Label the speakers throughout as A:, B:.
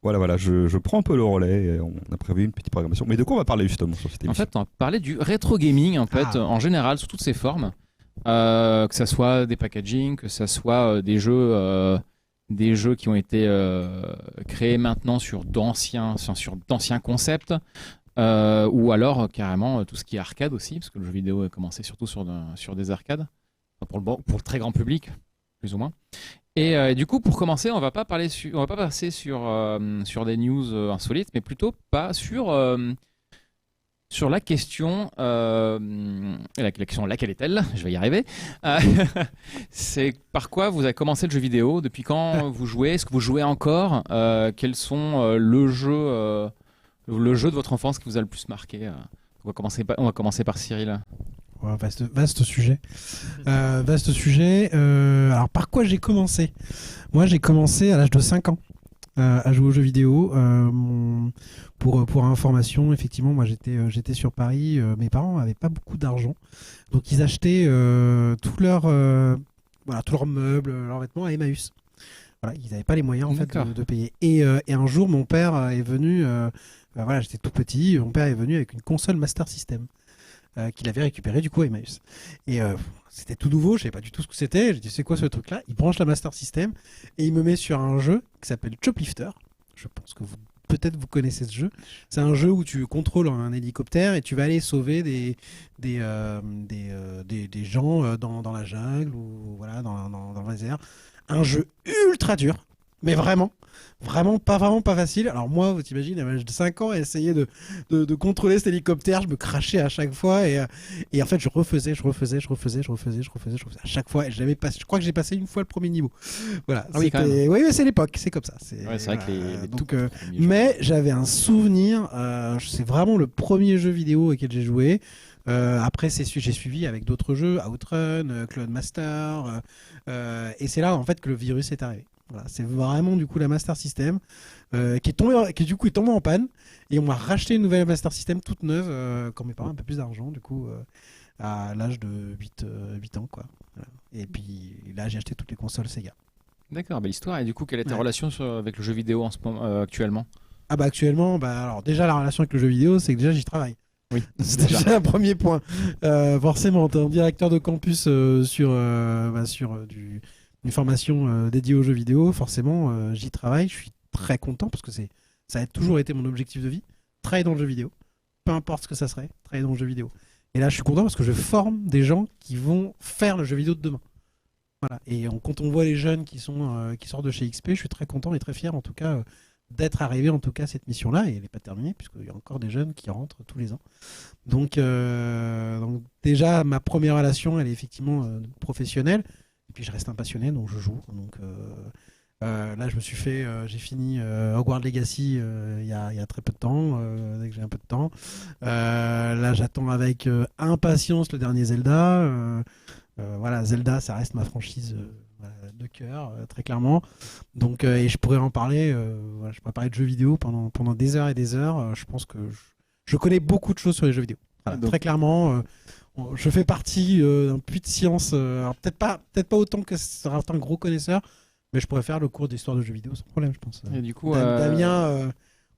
A: Voilà, je prends un peu le relais. Et on a prévu une petite programmation. Mais de quoi on va parler justement sur cette
B: En
A: émission?
B: fait, on va parler du rétro gaming en fait,
C: Ah.
B: en général, sous toutes ses formes. Que ça soit des packaging, que ça soit des jeux qui ont été créés maintenant sur d'anciens concepts, ou alors carrément tout ce qui est arcade aussi, parce que le jeu vidéo a commencé surtout sur des arcades, enfin, pour le très grand public, plus ou moins. Et du coup, pour commencer, on va pas passer sur des news insolites, mais plutôt pas sur la question, la question laquelle est-elle? Je vais y arriver. Euh, c'est par quoi vous avez commencé le jeu vidéo? Depuis quand vous jouez? Est-ce que vous jouez encore? Quels sont le jeu de votre enfance qui vous a le plus marqué? On va commencer par Cyril.
C: Ouais, vaste sujet. Vaste sujet. Alors, par quoi j'ai commencé? Moi, j'ai commencé à l'âge de 5 ans à jouer aux jeux vidéo. Pour information, effectivement, moi, j'étais sur Paris. Mes parents n'avaient pas beaucoup d'argent. Donc, ils achetaient tous leurs meubles, leurs vêtements à Emmaüs. Voilà, ils n'avaient pas les moyens en fait
B: D'accord.
C: de payer. Et un jour, mon père est venu. Voilà, j'étais tout petit. Mon père est venu avec une console Master System qu'il avait récupérée du coup à Emmaüs. Et c'était tout nouveau, je savais pas du tout ce que c'était. J'ai dit c'est quoi ce truc-là? Il branche la Master System et il me met sur un jeu qui s'appelle Choplifter. Je pense que peut-être vous connaissez ce jeu. C'est un jeu où tu contrôles un hélicoptère et tu vas aller sauver des gens dans la jungle ou voilà dans le désert. Un jeu ultra dur, mais vraiment pas facile. Alors moi, vous t'imagines, à l'âge de 5 ans, à essayer de contrôler cet hélicoptère, je me crachais à chaque fois et en fait je refaisais à chaque fois. Et je crois que j'ai passé une fois le premier niveau. Voilà.
B: Ah oui, quand même.
C: Oui, mais c'est l'époque, c'est comme ça.
B: Ouais, c'est vrai que les
C: donc,
B: tout premiers jeux.
C: mais j'avais un souvenir. C'est vraiment le premier jeu vidéo auquel j'ai joué. Après, j'ai suivi avec d'autres jeux, Outrun, Clone Master, et c'est là en fait que le virus est arrivé. Voilà, c'est vraiment du coup la Master System qui du coup est tombée en panne et on m'a racheté une nouvelle Master System toute neuve quand mes parents avaient un peu plus d'argent du coup à l'âge de 8 ans quoi. Voilà. Et puis là j'ai acheté toutes les consoles Sega.
B: D'accord, belle histoire. Et du coup, quelle est ta
C: Ouais.
B: relation avec le jeu vidéo actuellement?
C: Ah bah actuellement, alors déjà la relation avec le jeu vidéo c'est que déjà j'y travaille.
B: Oui,
C: C'est
B: déjà.
C: déjà un premier point. Forcément, tu es directeur de campus sur une formation dédiée aux jeux vidéo. Forcément, j'y travaille. Je suis très content parce que ça a toujours été mon objectif de vie. Travailler dans le jeu vidéo. Peu importe ce que ça serait, travailler dans le jeu vidéo. Et là, je suis content parce que je forme des gens qui vont faire le jeu vidéo de demain. Voilà. Et quand on voit les jeunes qui sortent de chez XP, je suis très content et très fier en tout cas d'être arrivé en tout cas à cette mission-là. Et elle n'est pas terminée puisqu'il y a encore des jeunes qui rentrent tous les ans. Donc déjà, ma première relation, elle est effectivement professionnelle. Et puis je reste un passionné, donc je joue. Donc là, j'ai fini Hogwarts Legacy il y a très peu de temps, dès que j'ai un peu de temps. Là, j'attends avec impatience le dernier Zelda. Voilà, Zelda, ça reste ma franchise voilà, de cœur, très clairement. Donc, et je pourrais en parler. Voilà, je pourrais parler de jeux vidéo pendant des heures et des heures. Je pense que je connais beaucoup de choses sur les jeux vidéo. Voilà,
B: Donc-
C: très clairement, je fais partie d'un puits de science. Alors peut-être pas autant que certains gros connaisseurs, mais je pourrais faire le cours d'histoire de jeux vidéo sans problème, je pense.
B: Et du coup,
C: Damien,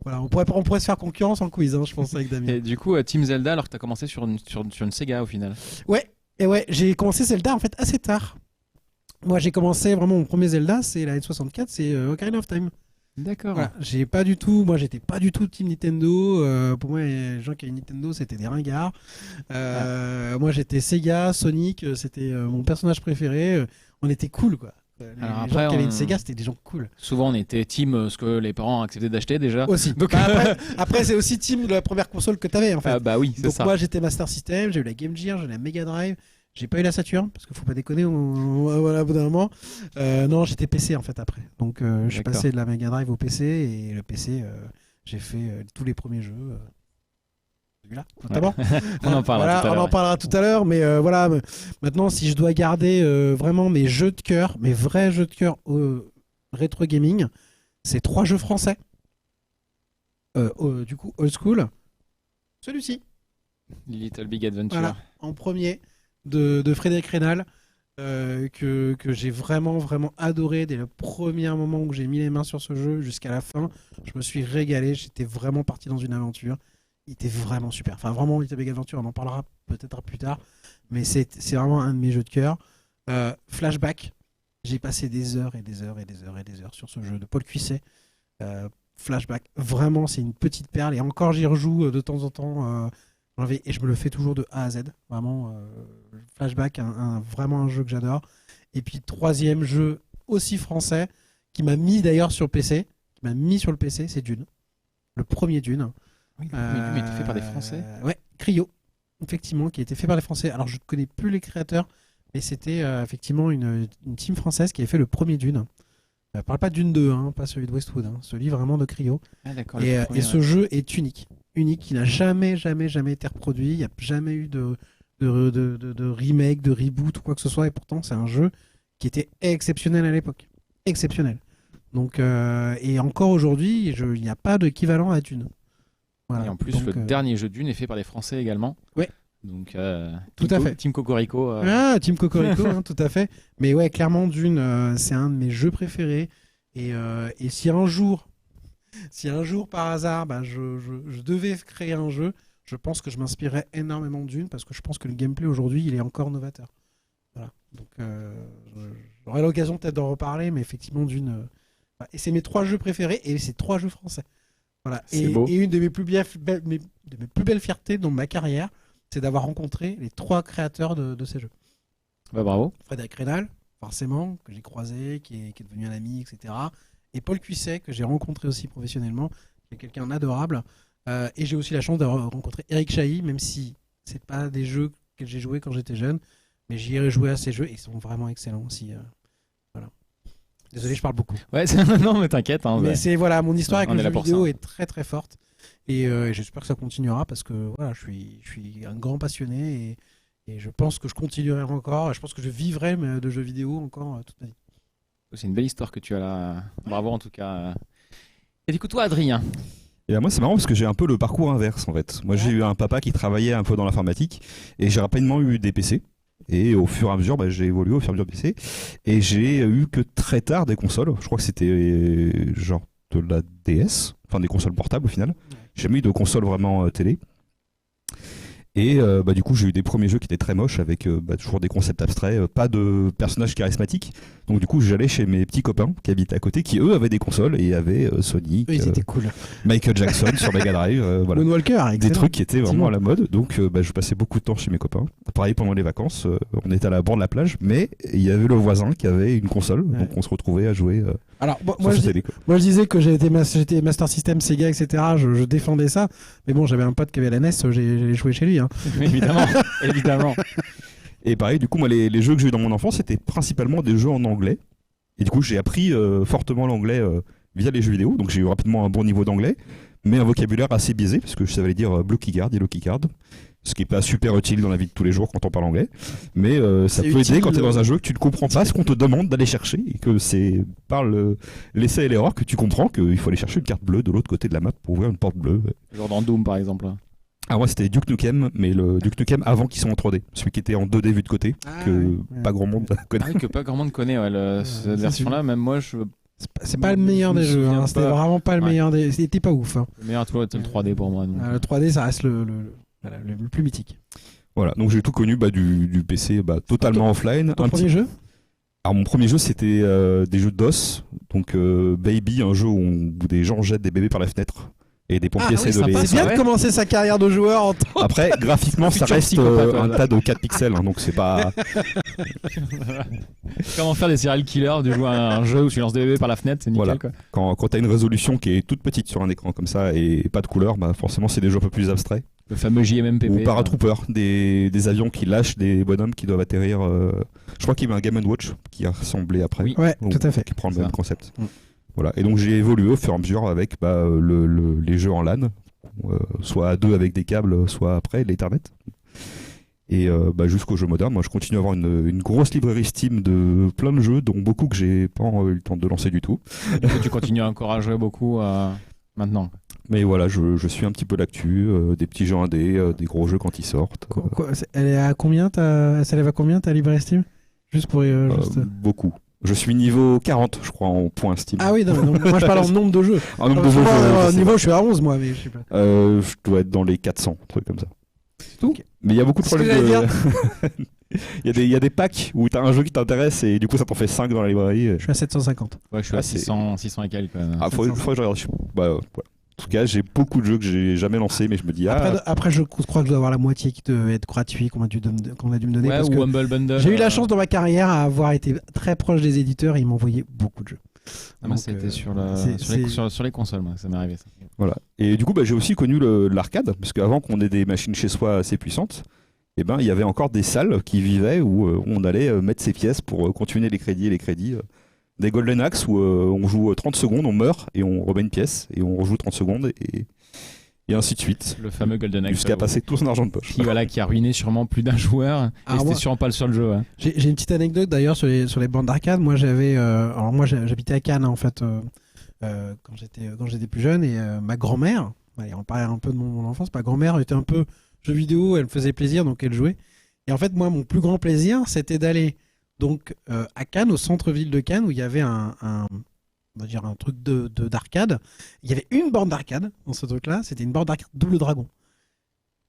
C: voilà, on pourrait se faire concurrence en quiz, hein, je pense, avec Damien.
B: et du coup, Team Zelda, alors que tu as commencé sur une Sega au final.
C: Ouais, j'ai commencé Zelda en fait assez tard. Moi, j'ai commencé vraiment mon premier Zelda, c'est la N64, c'est Ocarina of Time.
B: D'accord.
C: Voilà, j'étais pas du tout team Nintendo. Pour moi, les gens qui avaient Nintendo, c'était des ringards. Moi, j'étais Sega, Sonic, c'était mon personnage préféré. On était cool, quoi.
B: Alors
C: Les
B: après,
C: gens qui avaient
B: on-
C: une Sega, c'était des gens cool.
B: Souvent, on était team ce que les parents acceptaient d'acheter déjà.
C: Aussi.
B: Donc,
C: Après, c'est aussi team de la première console que t'avais, en fait.
B: bah oui, c'est
C: Donc
B: ça.
C: moi, j'étais Master System, j'ai eu la Game Gear, j'ai eu la Mega Drive. J'ai pas eu la Saturn, parce qu'il faut pas déconner, voilà, au bout d'un moment. Non, j'étais PC en fait après. Donc je suis
B: D'accord.
C: passé de la Mega Drive au PC, et le PC, j'ai fait tous les premiers jeux. Celui-là, notamment.
B: On en parlera
C: Voilà,
B: tout à
C: on
B: l'heure.
C: en parlera tout à l'heure, mais voilà. Maintenant, si je dois garder vraiment mes jeux de cœur, mes vrais jeux de cœur rétro gaming, c'est 3 jeux français. Du coup, old school. Celui-ci.
B: Little Big Adventure.
C: Voilà, en premier de Frédéric Rénal. que j'ai vraiment adoré dès le premier moment où j'ai mis les mains sur ce jeu jusqu'à la fin. Je me suis régalé, j'étais vraiment parti dans une aventure. Il était vraiment super. Enfin, vraiment, Little Big Adventure, on en parlera peut-être plus tard, mais c'est vraiment un de mes jeux de cœur. Flashback, j'ai passé des heures et des heures et des heures et des heures sur ce jeu de Paul Cuisset. Flashback, vraiment, c'est une petite perle. Et encore, j'y rejoue de temps en temps. Et je me le fais toujours de A à Z. Vraiment, Flashback, vraiment un jeu que j'adore. Et puis, troisième jeu aussi français, qui m'a mis d'ailleurs sur PC, qui m'a mis sur le PC, c'est Dune. Le premier Dune.
B: Oui, le premier Dune était fait par des Français.
C: Ouais, Cryo, effectivement, qui a été fait par les Français. Alors, je ne connais plus les créateurs, mais c'était effectivement une team française qui avait fait le premier Dune. Je parle pas de Dune 2, hein, pas celui de Westwood, hein, celui vraiment de Cryo.
B: Ah, d'accord.
C: Et ce jeu est unique, qui n'a jamais été reproduit. Il n'y a jamais eu de remake, de reboot ou quoi que ce soit. Et pourtant, c'est un jeu qui était exceptionnel à l'époque. Exceptionnel. Donc, et encore aujourd'hui, il n'y a pas d'équivalent à Dune. Voilà.
B: Et en plus, le dernier jeu Dune est fait par des Français également.
C: Ouais.
B: Donc,
C: tout à fait.
B: Team Cocorico.
C: Ah, Team Cocorico, hein, tout à fait. Mais ouais, clairement, Dune, c'est un de mes jeux préférés. Et si un jour, par hasard, je devais créer un jeu, je pense que je m'inspirerais énormément de Dune parce que je pense que le gameplay aujourd'hui, il est encore novateur. Voilà. Donc, j'aurai l'occasion peut-être d'en reparler, mais effectivement, Dune. Et c'est mes 3 jeux préférés et c'est 3 jeux français. Voilà. Et une de mes plus belles fiertés dans ma carrière, c'est d'avoir rencontré les 3 créateurs de ces jeux.
B: Bah, bravo.
C: Frédéric Rénal, forcément, que j'ai croisé, qui est devenu un ami, etc. Et Paul Cuisset, que j'ai rencontré aussi professionnellement, qui est quelqu'un d'adorable. Et j'ai aussi la chance d'avoir rencontré Eric Chahi, même si c'est pas des jeux que j'ai joués quand j'étais jeune, mais j'y ai joué à ces jeux et ils sont vraiment excellents aussi. Voilà. Désolé, je parle beaucoup.
B: Ouais, non, mais t'inquiète. Hein,
C: mais c'est voilà, mon histoire avec
B: on
C: le
B: est
C: jeu
B: là pour
C: vidéo
B: ça.
C: est très très forte. Et j'espère que ça continuera parce que voilà, je suis un grand passionné et je pense que je continuerai encore. Et je pense que je vivrai de jeux vidéo encore toute ma vie.
B: C'est une belle histoire que tu as là. Bravo en tout cas. Et du coup, toi, Adrien.
A: Et ben moi c'est marrant parce que j'ai un peu le parcours inverse en fait. Moi j'ai eu un papa qui travaillait un peu dans l'informatique et j'ai rapidement eu des PC. Et au fur et à mesure, j'ai évolué au fur et à mesure PC. Et j'ai eu que très tard des consoles. Je crois que c'était genre de la DS, enfin des consoles portables au final. J'ai jamais eu de console vraiment télé. Et du coup j'ai eu des premiers jeux qui étaient très moches avec toujours des concepts abstraits, pas de personnages charismatiques. Donc du coup j'allais chez mes petits copains qui habitaient à côté, qui eux avaient des consoles et avaient Sonic,
C: Ils étaient cool.
A: Michael Jackson sur Mega Drive, voilà.
C: Moonwalker,
A: Des trucs qui étaient vraiment à la mode. Donc je passais beaucoup de temps chez mes copains. Pareil pendant les vacances, on était à la bord de la plage, mais il y avait le voisin qui avait une console, donc on se retrouvait à jouer.
C: Alors moi je disais que j'étais Master System, Sega, etc. Je défendais ça, mais bon, j'avais un pote qui avait la NES, j'allais jouer chez lui. Hein.
B: Évidemment, évidemment.
A: Et pareil, du coup, moi, les jeux que j'ai eu dans mon enfance, c'était principalement des jeux en anglais. Et du coup, j'ai appris fortement l'anglais via les jeux vidéo. Donc, j'ai eu rapidement un bon niveau d'anglais, mais un vocabulaire assez biaisé, parce que je savais dire Blue Keycard, Yellow Keycard, ce qui n'est pas super utile dans la vie de tous les jours quand on parle anglais. Mais ça peut aider quand tu es dans un jeu que tu ne comprends pas ce qu'on te demande d'aller chercher, et que c'est par l'essai et l'erreur que tu comprends qu'il faut aller chercher une carte bleue de l'autre côté de la map pour ouvrir une porte bleue.
B: Genre dans Doom, par exemple.
A: Ah ouais, c'était Duke Nukem, mais le Duke Nukem avant qu'ils soient en 3D, celui qui était en 2D vu de côté, pas grand monde connaît.
B: Ah oui, que pas grand monde connaît, cette version-là, même moi je...
C: C'est pas le meilleur des jeux, hein. C'était vraiment pas le meilleur des... C'était pas ouf. Hein.
B: Le meilleur c'était le 3D pour moi. Donc.
C: Le 3D, ça reste le plus mythique.
A: Voilà, donc j'ai tout connu du PC totalement offline.
C: Ton premier jeu ?
A: Alors mon premier jeu c'était des jeux de DOS, donc Baby, un jeu où des gens jettent des bébés par la fenêtre. Et des pompiers essaient de les...
C: C'est bien de commencer sa carrière de joueur en tant...
A: Après, graphiquement, ça reste un tas de 4 pixels, hein, donc c'est pas...
B: Comment faire des serial killers, de jouer à un jeu où tu lances des bébés par la fenêtre, c'est nickel,
A: voilà.
B: Quoi.
A: Quand t'as une résolution qui est toute petite sur un écran comme ça et pas de couleur, forcément c'est des jeux un peu plus abstraits.
B: Le fameux JMMPP.
A: Ou Paratrooper, des avions qui lâchent des bonhommes qui doivent atterrir... Je crois qu'il y avait un Game & Watch qui a ressemblé après.
C: Oui, ouais, tout à fait.
A: Qui prend le même concept. Voilà. Et donc j'ai évolué au fur et à mesure avec les jeux en LAN, soit à deux avec des câbles, soit après l'Ethernet. Et jusqu'aux jeux modernes, moi je continue à avoir une grosse librairie Steam de plein de jeux, dont beaucoup que j'ai pas eu le temps de lancer du tout.
B: Du coup tu continues encore à jouer beaucoup maintenant.
A: Mais voilà, je suis un petit peu l'actu, des petits jeux indés, des gros jeux quand ils sortent.
C: Elle est à combien ça lève à combien ta librairie Steam ? Juste pour. Juste...
A: Beaucoup. Je suis niveau 40, je crois, en points Steam.
C: Ah oui, non, moi je parle en nombre de jeux.
A: En nombre de jeux,
C: Moi,
A: je sais
C: niveau,
A: pas.
C: je suis à 11, moi, mais je sais pas.
A: Je dois être dans les 400, un truc comme ça. C'est tout.
C: Ok.
A: Mais il y a beaucoup de
C: C'est ce que
A: problèmes
C: j'allais
A: de... il y a des packs où t'as un jeu qui t'intéresse et du coup ça t'en fait 5 dans la librairie.
C: Je suis à 750.
B: Ouais, je suis
A: Ah,
B: à
A: c'est-
B: 600 et quelques.
A: Ah, faudrait que je regarde. Voilà. En tout cas, j'ai beaucoup de jeux que j'ai jamais lancés, mais je me dis,
C: Après, je crois que je dois avoir la moitié qui devait être gratuit, qu'on a dû me donner.
B: Ouais,
C: parce
B: ou
C: que
B: Humble Bundle.
C: j'ai eu la chance dans ma carrière à avoir été très proche des éditeurs et ils m'envoyaient beaucoup de jeux.
B: Ah, moi,
C: Donc,
B: c'était sur les consoles, moi, ça m'est arrivé ça.
A: voilà. Et du coup, j'ai aussi connu l'arcade, parce qu'avant qu'on ait des machines chez soi assez puissantes, il y avait encore des salles qui vivaient où on allait mettre ses pièces pour continuer les crédits. Des Golden Axe où on joue 30 secondes, on meurt et on remet une pièce et on rejoue 30 secondes et ainsi de suite.
B: Le fameux Golden Axe.
A: Jusqu'à passer tout son argent de poche.
B: Qui a ruiné sûrement plus d'un joueur.
C: Ah,
B: Et c'était
C: moi-
B: sûrement pas le seul jeu. Hein.
C: J'ai une petite anecdote d'ailleurs sur les bandes d'arcade. Moi, j'habitais à Cannes en fait quand j'étais plus jeune et ma grand-mère, allez, on parlait un peu de mon enfance. Ma grand-mère était un peu jeu vidéo, elle me faisait plaisir donc elle jouait. Et en fait, moi, mon plus grand plaisir, c'était d'aller donc à Cannes, au centre-ville de Cannes, où il y avait on va dire un truc d'arcade. Il y avait une borne d'arcade dans ce truc-là. C'était une borne d'arcade Double Dragon.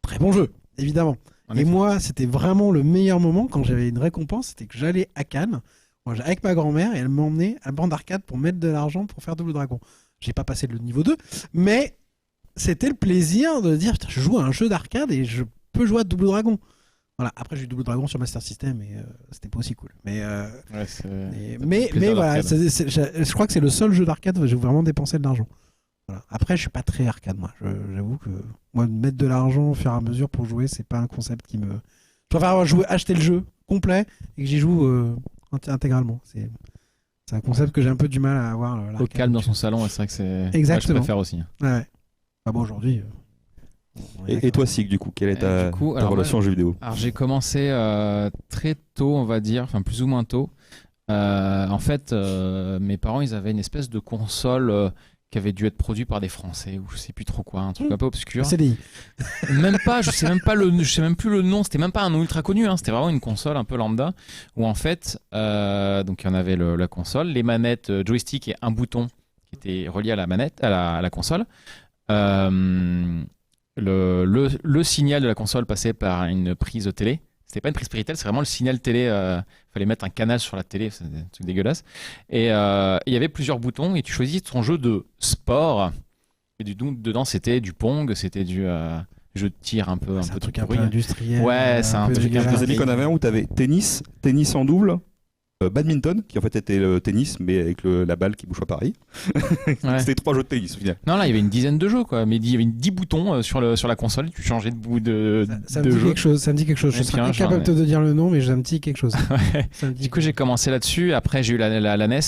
C: Très bon jeu, évidemment.
B: En
C: Et
B: effet.
C: moi, c'était vraiment le meilleur moment quand j'avais une récompense, c'était que j'allais à Cannes, avec ma grand-mère, et elle m'emmenait à la borne d'arcade pour mettre de l'argent pour faire Double Dragon. J'ai pas passé le niveau 2, mais c'était le plaisir de dire, putain, je joue à un jeu d'arcade et je peux jouer à Double Dragon. Voilà. Après, j'ai eu Double Dragon sur Master System et c'était pas aussi cool. Mais
B: Ouais, c'est-
C: mais
B: plaisir
C: voilà,
B: d'arcade.
C: je crois que c'est le seul jeu d'arcade où j'ai vraiment dépensé de l'argent. Voilà. Après, je suis pas très arcade, moi. J'avoue que moi, mettre de l'argent au fur et à mesure pour jouer, c'est pas un concept qui me. Je préfère acheter le jeu complet et que j'y joue intégralement. C'est un concept que j'ai un peu du mal à avoir.
B: Au
C: l'arcade.
B: calme dans son salon, ouais, c'est vrai que c'est.
C: Exactement.
B: Ouais, je préfère aussi.
C: Ouais, ouais. Bah bon, aujourd'hui. on est
A: Et
C: d'accord.
A: toi, Sig, du coup, quelle est ta,
B: Du coup,
A: ta
B: alors,
A: relation aux jeux vidéo?
B: Alors j'ai commencé très tôt, on va dire, enfin plus ou moins tôt. En fait, mes parents, ils avaient une espèce de console qui avait dû être produite par des Français ou je sais plus trop quoi, un truc un peu obscur.
C: CDI.
B: Même pas, je sais même plus le nom. C'était même pas un nom ultra connu. Hein, c'était vraiment une console un peu lambda où en fait, donc il y en avait la console, les manettes, joystick et un bouton qui était relié à la manette, à la console. Le signal de la console passait par une prise télé. C'était pas une prise Péritel, c'est vraiment le signal télé. Fallait mettre un canal sur la télé, c'est un truc dégueulasse. Et il y avait plusieurs boutons et tu choisis ton jeu de sport. Et dedans, c'était du Pong, c'était du jeu de tir un peu
C: C'est un truc
B: tout
C: un peu
B: pourri.
C: industriel.
B: Ouais, c'est un
C: peu
B: truc un peu
C: dégueulasse.
A: Des amis qu'on avait un où t'avais tennis en double, badminton, qui en fait était le tennis, mais avec la balle qui bouge pas pareil.
B: Ouais.
A: C'était 3 jeux de tennis au final.
B: Non, là, il y avait une dizaine de jeux, quoi. Mais il y avait 10 boutons sur la console. Tu changeais de bout
C: Ça
B: de
C: me dit
B: jeu.
C: quelque chose. Ça me dit quelque chose. Je
B: Et
C: serais
B: puis,
C: incapable
B: j'en ai-
C: de dire le nom, mais ça me dit quelque chose.
B: Ouais.
C: Ça me dit
B: Du coup, j'ai commencé là-dessus. Après, j'ai eu la NES,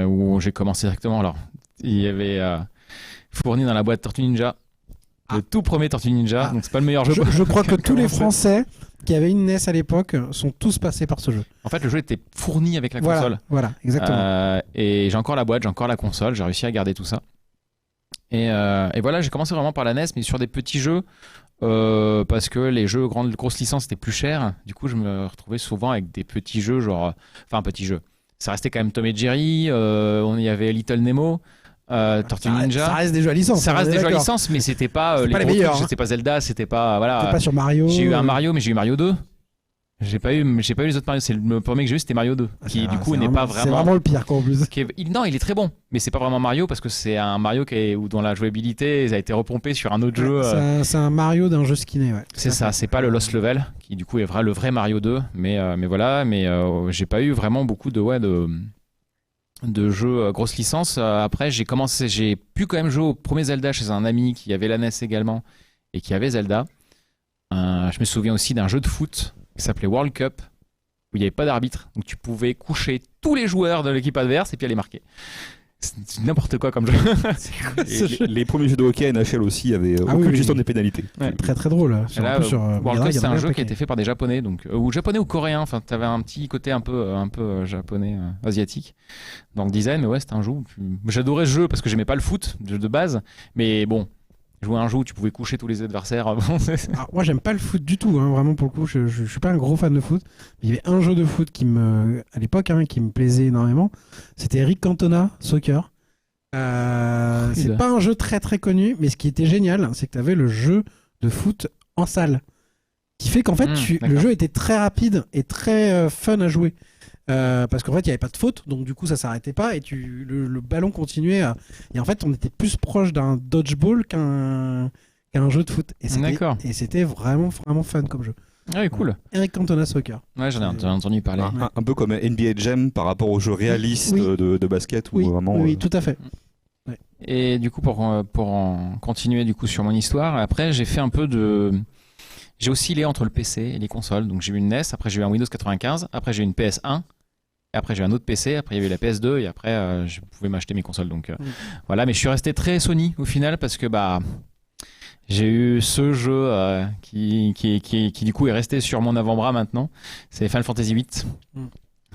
B: où j'ai commencé directement. Alors, il y avait fourni dans la boîte Tortue Ninja. Le tout premier Tortue Ninja.
C: Ah.
B: Donc, c'est pas le meilleur jeu.
C: Je crois que tous les
B: Commencer.
C: Français qui avaient une NES à l'époque sont tous passés par ce jeu.
B: En fait, le jeu était fourni avec la console.
C: Voilà, exactement.
B: Et j'ai encore la boîte, j'ai encore la console. J'ai réussi à garder tout ça. Et voilà, j'ai commencé vraiment par la NES, mais sur des petits jeux. Parce que les jeux grosses licences étaient plus chers. Du coup, je me retrouvais souvent avec des petits jeux, enfin, petits jeux. Ça restait quand même Tom et Jerry. On y avait Little Nemo, Tortue Ninja.
C: Ça reste des jeux à licence.
B: Ça
C: on
B: reste
C: est
B: des jeux à
C: d'accord.
B: licence, mais c'était pas
C: C'est
B: les
C: pas les
B: gros
C: meilleurs,
B: trucs.
C: hein.
B: C'était pas Zelda, c'était pas. Voilà.
C: T'es pas sur Mario.
B: J'ai eu un Mario, mais j'ai eu Mario 2. J'ai pas eu les autres Mario. C'est le premier que j'ai eu, c'était Mario 2,
C: Ah,
B: qui
C: c'est
B: du coup
C: c'est
B: n'est pas
C: C'est
B: vraiment.
C: vraiment le pire, quoi, en plus.
B: Non, il est très bon, mais c'est pas vraiment Mario parce que c'est un Mario dont la jouabilité a été repompée sur un autre jeu.
C: C'est un Mario d'un jeu skinné, ouais.
B: C'est ça, c'est pas le Lost Level qui du coup est le vrai Mario 2, mais voilà, mais j'ai pas eu vraiment beaucoup de jeux grosses licences. Après, j'ai pu quand même jouer au premier Zelda chez un ami qui avait la NES également et qui avait Zelda. Je me souviens aussi d'un jeu de foot qui s'appelait World Cup où il n'y avait pas d'arbitre, donc tu pouvais coucher tous les joueurs de l'équipe adverse et puis aller marquer. C'est n'importe quoi comme jeu.
A: Et les premiers jeux de hockey NHL aussi avaient
C: Ah
A: aucune
C: oui,
A: gestion
C: oui.
A: des pénalités.
B: Ouais.
C: Très très drôle.
B: Et
C: Sur,
B: là,
C: en plus, sur
B: World
C: Mega
B: Cup,
C: Drive,
B: c'est
C: il y en
B: un
C: avait
B: jeu qui a
C: paquet.
B: été fait par des japonais, donc ou japonais ou coréens. Enfin, t'avais un petit côté un peu japonais, asiatique dans le design. Mais ouais, c'était un jeu. J'adorais ce jeu parce que j'aimais pas le foot de base, mais bon, Jouer à un jeu où tu pouvais coucher tous les adversaires. Bon,
C: Alors, moi, j'aime pas le foot du tout, hein, vraiment pour le coup. Je suis pas un gros fan de foot. Il y avait un jeu de foot à l'époque, hein, qui me plaisait énormément. C'était Eric Cantona Soccer. C'est pas un jeu très très connu, mais ce qui était génial, c'est que tu avais le jeu de foot en salle, qui fait qu'en fait, le jeu était très rapide et très fun à jouer. Parce qu'en fait, il n'y avait pas de faute, donc du coup, ça s'arrêtait pas et le ballon continuait. Et en fait, on était plus proche d'un dodgeball qu'un jeu de foot. Et c'était vraiment, vraiment fun comme jeu.
B: Ah oui, cool.
C: Eric Cantona Soccer.
B: Ouais, j'en ai entendu parler.
A: Un peu comme NBA Jam par rapport aux jeux réalistes de basket.
C: Oui,
A: où vraiment,
C: oui, tout à fait.
B: Ouais. Et du coup, pour en continuer du coup sur mon histoire, après, j'ai fait un peu de... J'ai oscillé entre le PC et les consoles. Donc j'ai eu une NES, après j'ai eu un Windows 95, après j'ai eu une PS1. Et après j'ai eu un autre PC, après il y avait la PS2 et après je pouvais m'acheter mes consoles. Donc voilà, mais je suis resté très Sony au final parce que j'ai eu ce jeu qui du coup est resté sur mon avant-bras maintenant. C'est Final Fantasy VIII.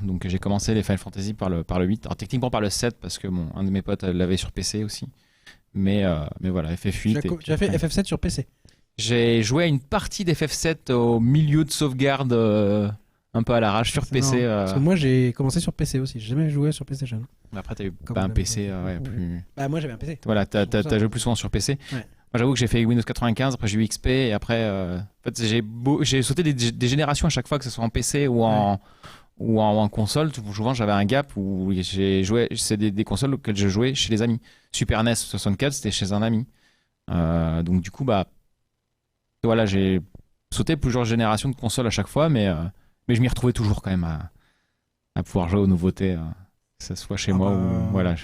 B: Donc j'ai commencé les Final Fantasy par le 8. Alors techniquement par le 7 parce que un de mes potes l'avait sur PC aussi. Mais voilà, FF8.
C: Tu as fait FF7 sur PC?
B: J'ai joué à une partie d'FF7 au milieu de sauvegarde un peu à l'arrache sur PC.
C: Parce que moi j'ai commencé sur PC aussi, j'ai jamais joué sur PlayStation.
B: Après t'as eu un PC plus...
C: Bah moi j'avais un PC.
B: Voilà, t'as joué plus souvent sur PC.
C: Ouais.
B: Moi j'avoue que j'ai fait Windows 95, après j'ai eu XP et après... En fait j'ai sauté des générations à chaque fois, que ce soit en PC ou en console. Souvent j'avais un gap où j'ai joué... C'est des consoles auxquelles je jouais chez les amis. Super NES 64 c'était chez un ami. Donc du coup voilà, j'ai sauté plusieurs générations de consoles à chaque fois, mais je m'y retrouvais toujours quand même à pouvoir jouer aux nouveautés, que ce soit chez moi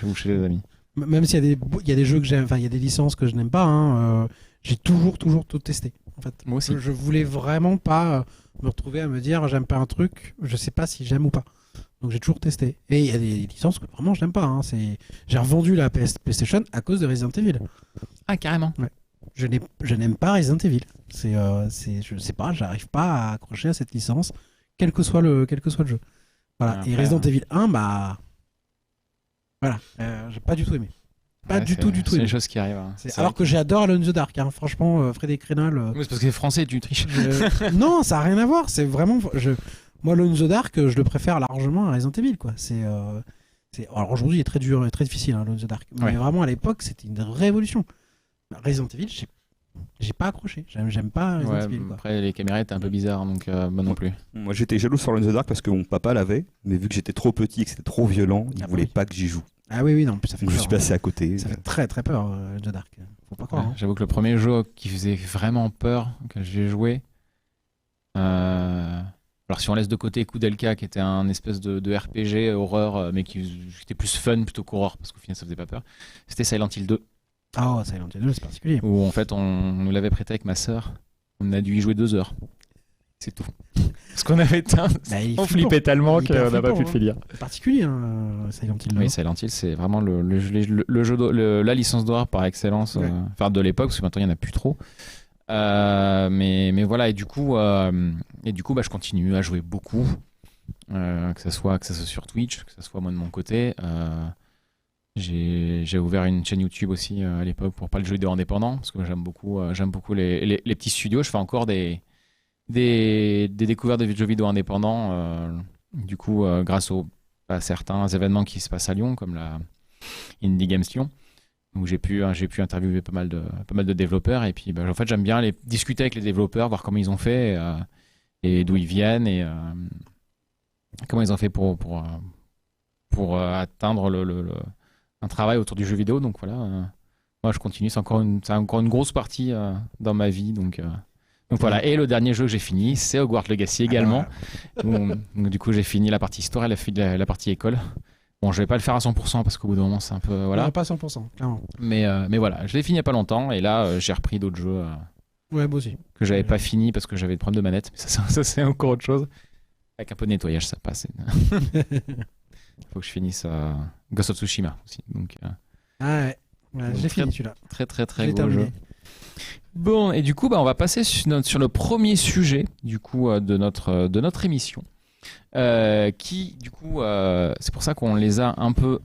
B: ou chez les amis.
C: Même s'il y a des jeux que j'aime, enfin il y a des licences que je n'aime pas, hein, j'ai toujours tout testé. En fait,
B: moi aussi.
C: Je voulais vraiment pas me retrouver à me dire j'aime pas un truc, je sais pas si j'aime ou pas. Donc j'ai toujours testé. Et il y a des licences que vraiment je n'aime pas. Hein. J'ai revendu la PlayStation à cause de Resident Evil.
B: Ah carrément.
C: Ouais. Je n'aime pas Resident Evil. Je sais pas, j'arrive pas à accrocher à cette licence, quel que soit le jeu. Voilà.
B: Après,
C: et Resident Evil 1, voilà, j'ai pas du tout aimé. Pas du tout aimé.
B: C'est des choses qui arrivent. Hein.
C: Alors que j'adore Alone in the Dark. Hein. Franchement, Frédéric Rénal.
B: Oui, c'est parce que c'est français, tu triches.
C: Non, ça a rien à voir. C'est vraiment. Moi, Alone in the Dark, je le préfère largement à Resident Evil, quoi. Alors aujourd'hui, il est très dur et très difficile, hein, Alone in the Dark. Mais vraiment, à l'époque, c'était une révolution. Resident Evil, j'ai pas accroché. J'aime pas Resident Evil. Quoi.
B: Après, les caméras étaient un peu bizarres, donc moi non plus.
A: Moi, j'étais jaloux sur Alone in the Dark parce que mon papa l'avait, mais vu que j'étais trop petit et que c'était trop violent, il voulait pas que j'y joue.
C: Ah oui, non, ça fait
A: donc
C: peur,
A: je suis passé à côté.
C: Ça fait très très peur, The Dark. Faut pas croire.
B: Ouais, j'avoue que le premier jeu qui faisait vraiment peur, que j'ai joué. Alors, si on laisse de côté Koudelka, qui était un espèce de RPG horreur, mais qui était plus fun plutôt qu'horreur, parce qu'au final, ça faisait pas peur, c'était Silent Hill 2.
C: Ah, Silent Hill 2, c'est particulier.
B: Où en fait, on nous l'avait prêté avec ma sœur. On a dû y jouer 2 heures. C'est tout. Parce qu'on avait on flippait tellement qu'on n'a pas pu le finir.
C: C'est particulier, hein, Silent Hill 2.
B: Oui, Silent Hill, c'est vraiment le jeu la licence d'horreur par excellence, de l'époque, parce que maintenant il n'y en a plus trop. Mais voilà, et du coup, je continue à jouer beaucoup, que ça soit sur Twitch, que ça soit moi de mon côté. J'ai ouvert une chaîne YouTube aussi à l'époque pour parler de jeux vidéo indépendants, parce que j'aime beaucoup les petits studios. Je fais encore des découvertes de jeux vidéo indépendants, du coup, grâce à certains événements qui se passent à Lyon, comme la Indie Games Lyon, où j'ai pu interviewer pas mal de développeurs. Et puis, en fait, j'aime bien discuter avec les développeurs, voir comment ils ont fait et d'où ils viennent et comment ils ont fait pour atteindre un travail autour du jeu vidéo. Donc voilà, moi je continue, c'est encore une grosse partie dans ma vie. Donc voilà, et le dernier jeu que j'ai fini, c'est Hogwarts Legacy également. Donc, du coup, j'ai fini la partie histoire et la partie école. Bon, je vais pas le faire à 100% parce qu'au bout d'un moment, c'est un peu voilà.
C: Non, pas 100%, clairement.
B: Mais voilà, je l'ai fini il y a pas longtemps et là, j'ai repris d'autres jeux.
C: Ouais, moi aussi.
B: Que j'avais pas fini parce que j'avais des problèmes de manette. Mais ça c'est encore autre chose. Avec un peu de nettoyage, ça passe. Faut que je finisse Ghost of Tsushima aussi. Donc,
C: ah ouais, j'ai fini celui-là.
B: Très gros jeu. Bon, et du coup, on va passer sur le premier sujet du coup de notre émission, qui du coup, c'est pour ça qu'on les a un peu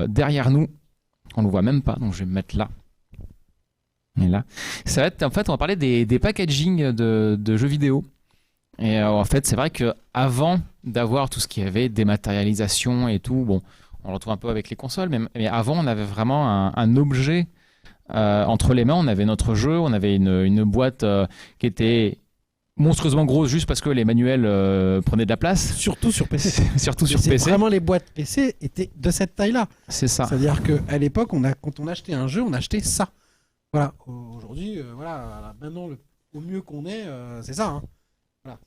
B: derrière nous. On le voit même pas, donc je vais me mettre là. Et là, ça va être, en fait, on va parler des packaging de jeux vidéo. Et en fait, c'est vrai que avant d'avoir tout ce qui avait dématérialisation et tout, bon, on le retrouve un peu avec les consoles, mais avant, on avait vraiment un objet entre les mains. On avait notre jeu, on avait une boîte qui était monstrueusement grosse juste parce que les manuels prenaient de la place.
C: Surtout sur PC.
B: Surtout sur PC.
C: Vraiment, les boîtes PC étaient de cette taille-là.
B: C'est ça.
C: C'est-à-dire qu'à l'époque, quand on achetait un jeu, on achetait ça. Voilà. Aujourd'hui, voilà, maintenant, au mieux qu'on est, c'est ça. Hein. Voilà.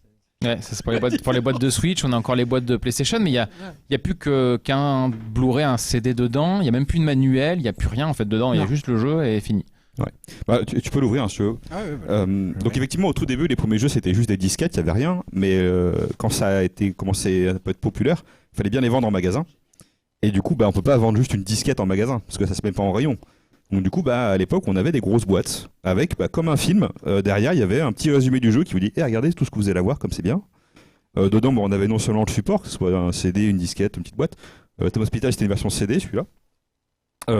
B: Ouais, ça, c'est pour les boîtes de Switch, on a encore les boîtes de PlayStation, mais il y a plus qu'un Blu-ray, un CD dedans, il y a même plus de manuel, il y a plus rien en fait dedans, il y a juste le jeu et fini.
A: Ouais. Bah, tu peux l'ouvrir si tu veux.
C: Ah ouais, voilà.
A: Donc effectivement au tout début les premiers jeux c'était juste des disquettes, il n'y avait rien, mais quand ça a été commencé à être populaire, il fallait bien les vendre en magasin. Et du coup on peut pas vendre juste une disquette en magasin parce que ça se met pas en rayon. Donc du coup à l'époque on avait des grosses boîtes avec comme un film, derrière il y avait un petit résumé du jeu qui vous dit regardez tout ce que vous allez avoir comme c'est bien. Dedans on avait non seulement le support, que ce soit un CD, une disquette, une petite boîte. Tom Hospital c'était une version CD celui-là.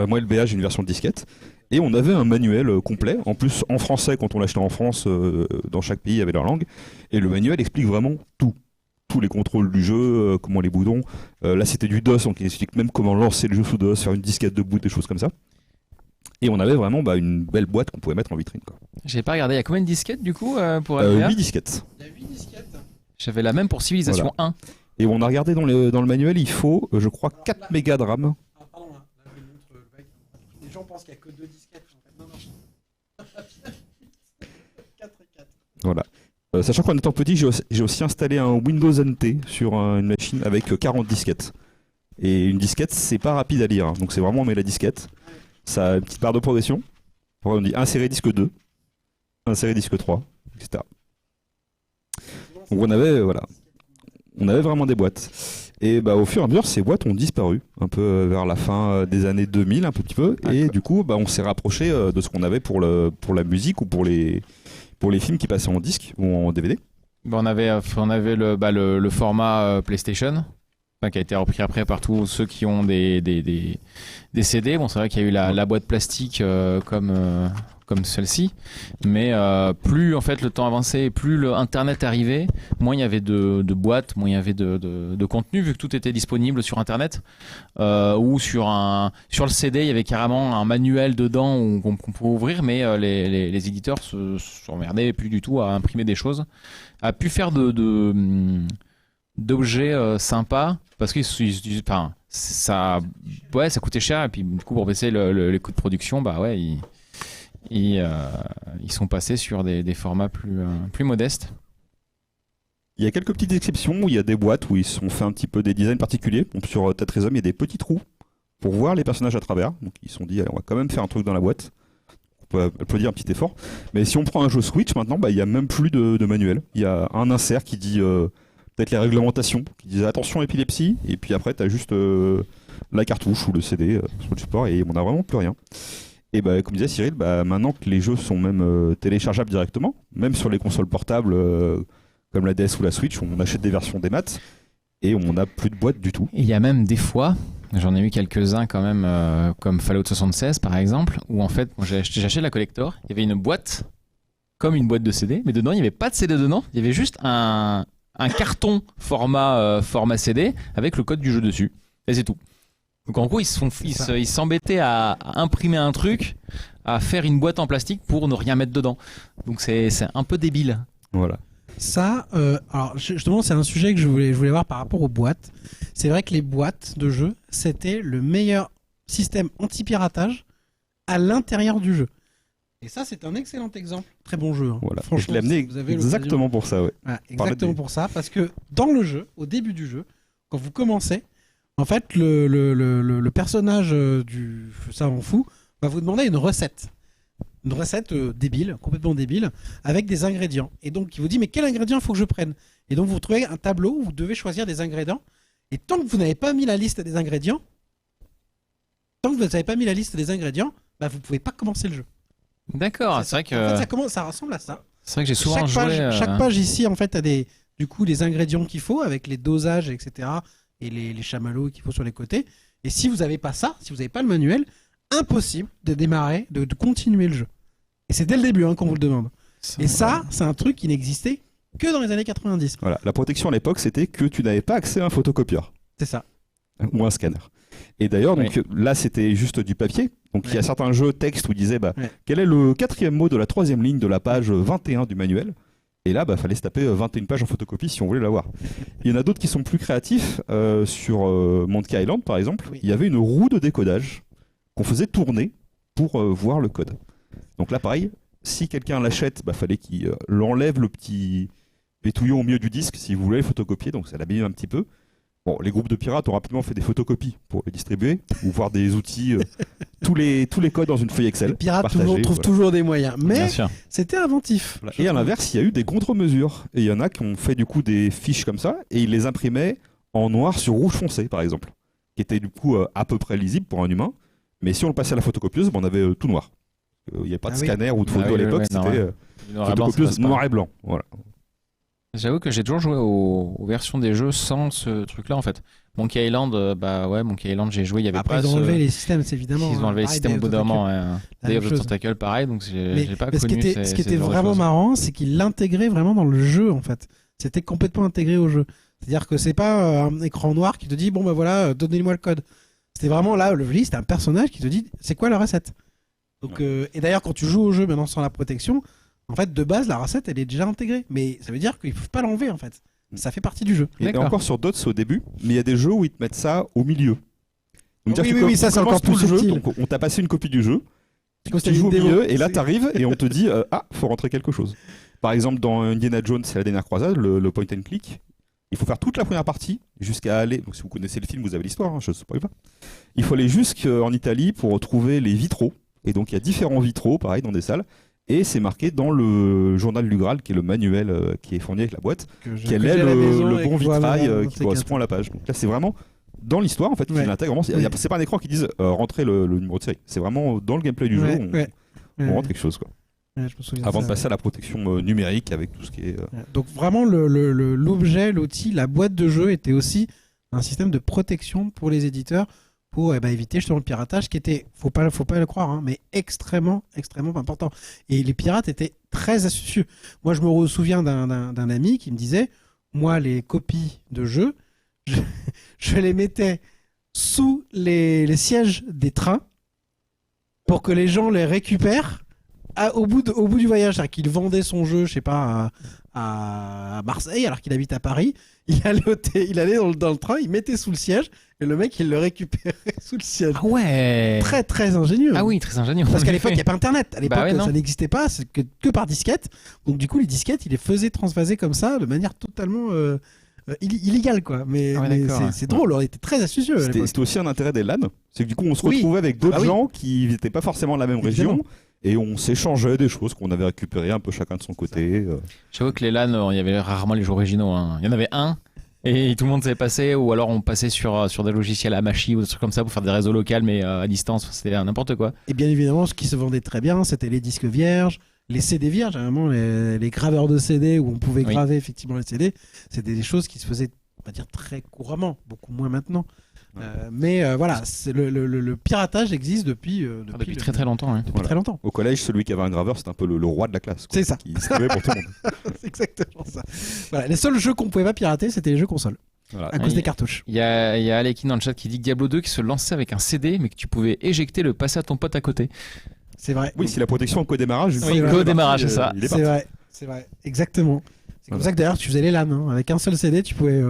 A: Moi LBA j'ai une version de disquette. Et on avait un manuel complet, en plus en français quand on l'achetait en France, dans chaque pays il y avait leur langue. Et le manuel explique vraiment tout. Tous les contrôles du jeu, comment les boutons. Là c'était du DOS, donc il explique même comment lancer le jeu sous DOS, faire une disquette de boot, des choses comme ça. Et on avait vraiment une belle boîte qu'on pouvait mettre en vitrine.
B: J'ai pas regardé, il y a combien de disquettes du coup pour LBA
A: 8 disquettes.
C: Il y a 8 disquettes.
B: J'avais la même pour Civilization 1.
A: Et on a regardé dans le manuel, il faut, je crois, 4 mégas de RAM.
C: Ah, pardon, là je montre le bac. Les gens pensent qu'il n'y a que 2 disquettes. En fait. Non. 4 et 4.
A: Voilà. Sachant qu'en étant petit, j'ai aussi installé un Windows NT sur une machine avec 40 disquettes. Et une disquette, c'est pas rapide à lire. Donc c'est vraiment, on met la disquette. Ça a une petite barre de progression. On dit insérer disque 2, insérer disque 3, etc. Donc on avait vraiment des boîtes. Et au fur et à mesure, ces boîtes ont disparu, un peu vers la fin des années 2000, un petit peu. Et du coup, on s'est rapproché de ce qu'on avait pour la musique ou pour les films qui passaient en disque ou en DVD.
B: On avait le format PlayStation, qui a été repris après par tous ceux qui ont des CD. Bon, c'est vrai qu'il y a eu la boîte plastique comme celle-ci, mais plus en fait le temps avançait, plus le Internet arrivait, moins il y avait de boîtes, moins il y avait de contenu, vu que tout était disponible sur Internet, ou sur le CD, il y avait carrément un manuel dedans qu'on pouvait ouvrir, mais les éditeurs s'emmerdaient plus du tout à imprimer des choses, à pu faire d'objets sympas, parce que ça coûtait cher, et puis du coup pour baisser les coûts de production, ils sont passés sur des formats plus modestes.
A: Il y a quelques petites exceptions où il y a des boîtes où ils se sont fait un petit peu des designs particuliers. Donc, sur Tetrisum, il y a des petits trous pour voir les personnages à travers. Donc ils se sont dit, allez, on va quand même faire un truc dans la boîte. On peut applaudir un petit effort. Mais si on prend un jeu Switch maintenant, il n'y a même plus de manuel. Il y a un insert qui dit peut-être les réglementations, qui disent attention épilepsie, et puis après tu as juste la cartouche ou le CD sur le support, et on n'a vraiment plus rien. Et comme disait Cyril, maintenant que les jeux sont même téléchargeables directement, même sur les consoles portables comme la DS ou la Switch, on achète des versions des maths et on n'a plus de boîte du tout.
B: Il y a même des fois, j'en ai eu quelques-uns quand même, comme Fallout 76 par exemple, où en fait j'ai acheté la collector, il y avait une boîte comme une boîte de CD, mais dedans il n'y avait pas de CD dedans, il y avait juste un carton format CD avec le code du jeu dessus, et c'est tout. Donc en gros ils s'embêtaient à imprimer un truc, à faire une boîte en plastique pour ne rien mettre dedans. Donc c'est un peu débile.
A: Voilà.
C: Ça, alors justement c'est un sujet que je voulais voir par rapport aux boîtes. C'est vrai que les boîtes de jeu, c'était le meilleur système anti-piratage à l'intérieur du jeu. Et ça, c'est un excellent exemple. Très bon jeu. Hein.
A: Voilà.
C: Franchement,
A: je l'ai amené exactement pour ça. Ouais.
C: Voilà, exactement pour ça. Parce que dans le jeu, au début du jeu, quand vous commencez, en fait, le personnage du savant fou va vous demander une recette. Une recette débile, complètement débile, avec des ingrédients. Et donc, il vous dit, mais quel ingrédient il faut que je prenne? Et donc, vous trouvez un tableau où vous devez choisir des ingrédients. Et tant que vous n'avez pas mis la liste des ingrédients, vous ne pouvez pas commencer le jeu.
B: D'accord, c'est vrai que...
C: En fait, ça ressemble à ça.
B: C'est vrai que j'ai souvent joué...
C: Chaque page ici, en fait, a des ingrédients qu'il faut, avec les dosages, etc. Et les chamallows qu'il faut sur les côtés. Et si vous n'avez pas ça, si vous n'avez pas le manuel, impossible de démarrer, de continuer le jeu. Et Et c'est dès le début qu'on vous le demande. Et ça, c'est un truc qui n'existait que dans les années 90.
A: Voilà. La protection à l'époque, c'était que tu n'avais pas accès à un photocopieur
C: C'est ça.
A: ou un scanner. Et d'ailleurs, donc là, c'était juste du papier. Donc il y a certains jeux texte où ils disaient quel est le 4e mot de la 3e ligne de la page 21 du manuel. Et là, fallait se taper 21 pages en photocopie si on voulait l'avoir. Il y en a d'autres qui sont plus créatifs. Sur Monkey Island, par exemple, il y avait une roue de décodage qu'on faisait tourner pour voir le code. Donc là, pareil, si quelqu'un l'achète, fallait qu'il enlève le petit pétouillon au milieu du disque si vous voulez le photocopier. Donc ça l'abîme un petit peu. Bon, les groupes de pirates ont rapidement fait des photocopies pour les distribuer ou voir des outils, tous les codes dans une feuille Excel.
C: Les pirates trouvent toujours des moyens, mais c'était inventif.
A: Voilà. Et à l'inverse, il y a eu des contre-mesures. Et il y en a qui ont fait du coup des fiches comme ça et ils les imprimaient en noir sur rouge foncé, par exemple, qui était du coup à peu près lisible pour un humain. Mais si on le passait à la photocopieuse, on avait tout noir. Il n'y avait pas de scanner ou de photo à l'époque, c'était photocopieuse noir et blanc. Voilà.
B: J'avoue que j'ai toujours joué aux versions des jeux sans ce truc-là en fait. Monkey Island, Monkey Island, j'ai joué, il y avait
C: après,
B: pas.
C: Ils ont enlevé les systèmes, c'est évidemment.
B: Ils ont enlevé les systèmes au bout d'un moment. Day of the Tentacle, pareil, donc j'ai pas connu.
C: Ce qui était vraiment marrant, c'est qu'ils l'intégraient vraiment dans le jeu en fait. C'était complètement intégré au jeu. C'est-à-dire que c'est pas un écran noir qui te dit bon voilà, donnez-moi le code. C'était vraiment là, le c'était un personnage qui te dit c'est quoi la recette. Donc et d'ailleurs quand tu joues au jeu maintenant sans la protection. En fait, de base, la recette, elle est déjà intégrée. Mais ça veut dire qu'ils ne peuvent pas l'enlever, en fait. Ça fait partie du jeu.
A: Et encore sur d'autres, c'est au début. Mais il y a des jeux où ils te mettent ça au milieu. Donc,
C: oui, ça, c'est encore plus subtil.
A: Donc, on t'a passé une copie du jeu. Tu joues au milieu, et là, t'arrives, et on te dit faut rentrer quelque chose. Par exemple, dans Indiana Jones, c'est la dernière croisade, le point and click. Il faut faire toute la première partie jusqu'à aller. Donc, si vous connaissez le film, vous avez l'histoire, je ne spoil pas. Il faut aller jusqu'en Italie pour trouver les vitraux. Et donc, il y a différents vitraux, pareil, dans des salles. Et c'est marqué dans le journal du Graal, qui est le manuel qui est fourni avec la boîte, quel est le bon vitrail qui correspond à la page. Donc là, c'est vraiment dans l'histoire, en fait, qu'il intègre vraiment. C'est pas un écran qui dise rentrez le numéro de série. C'est vraiment dans le gameplay du jeu, on rentre quelque chose, quoi. Avant de passer à la protection numérique avec tout ce qui est.
C: Donc vraiment, l'objet, l'outil, la boîte de jeu était aussi un système de protection pour les éditeurs. Pour éviter justement le piratage qui était, faut pas le croire, mais extrêmement important. Et les pirates étaient très astucieux. Moi, je me souviens d'un ami qui me disait, moi, les copies de jeux, je les mettais sous les sièges des trains pour que les gens les récupèrent au bout du voyage. C'est-à-dire qu'il vendait son jeu, je sais pas, à Marseille alors qu'il habite à Paris. Il allait dans le train, il mettait sous le siège et le mec il le récupérait sous le siège.
B: Ah ouais.
C: Très très ingénieux.
B: Ah oui, très ingénieux.
C: Parce qu'à l'époque il n'y a pas internet. À l'époque ça n'existait pas, c'est que par disquette. Donc du coup les disquettes il les faisait transvaser comme ça de manière totalement illégale quoi. Mais c'est drôle, on était très astucieux.
A: C'était aussi un intérêt des LAN, c'est que du coup on se retrouvait avec d'autres gens qui n'étaient pas forcément de la même région. Et on s'échangeait des choses qu'on avait récupérées un peu chacun de son côté.
B: J'avoue que les LAN, il y avait rarement les jeux originaux. Il y en avait un et tout le monde s'est passé, ou alors on passait sur des logiciels Hamachi ou des trucs comme ça pour faire des réseaux locaux, mais à distance, c'était n'importe quoi.
C: Et bien évidemment, ce qui se vendait très bien, c'était les disques vierges, les CD vierges, vraiment les graveurs de CD où on pouvait graver effectivement les CD. C'était des choses qui se faisaient, on va dire, très couramment, beaucoup moins maintenant. Mais voilà, le piratage existe depuis
B: très très longtemps.
C: Très longtemps.
A: Au collège, celui qui avait un graveur, c'était un peu le roi de la classe.
C: C'est ça.
A: Qui servait pour tout le monde.
C: C'est exactement ça. Voilà, les seuls jeux qu'on pouvait pas pirater, c'était les jeux consoles. Voilà. À cause des cartouches.
B: Il y a Alekin dans le chat qui dit que Diablo 2 qui se lançait avec un CD, mais que tu pouvais éjecter le passer à ton pote à côté.
C: C'est vrai.
A: Oui, si la protection au co-démarrage.
B: Oui, co-démarrage, c'est ça.
C: C'est vrai. Exactement. C'est comme ça que d'ailleurs tu faisais les LAN. Avec un seul CD, tu pouvais